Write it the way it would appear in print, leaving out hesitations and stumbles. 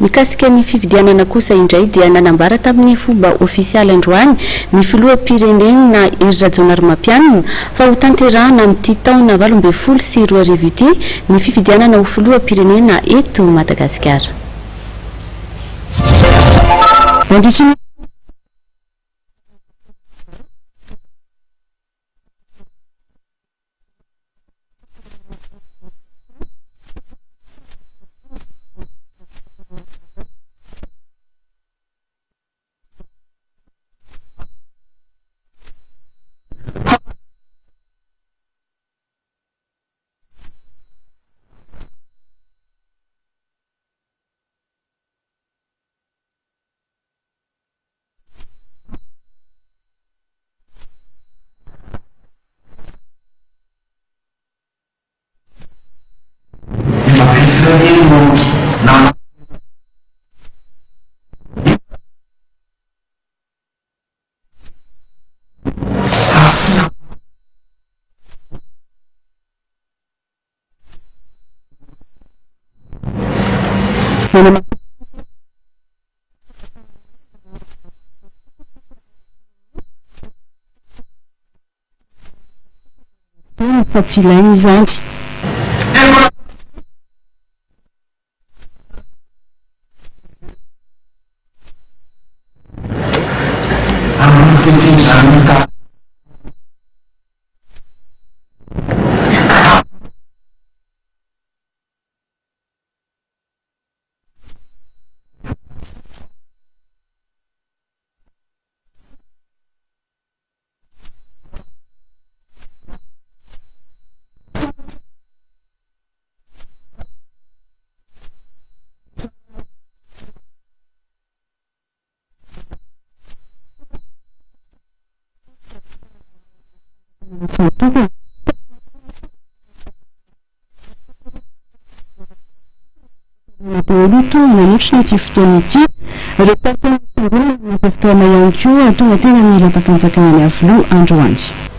mikasika ny fividianana kosa indray dia nanambara tamin'ny fomba ofisialy androany ny filoam-pirenena na Hery Rajaonarimampianina fa ho tanterahana amin'ity taona 2024 ity ny fividianana ho filoam-pirenena eto Madagasikara. Fatsilainy izany. Luto nanotrona ity fotoana ity rehefa fotoana ihany koa tonga tena mila mpapanjakana ny avoloa androany.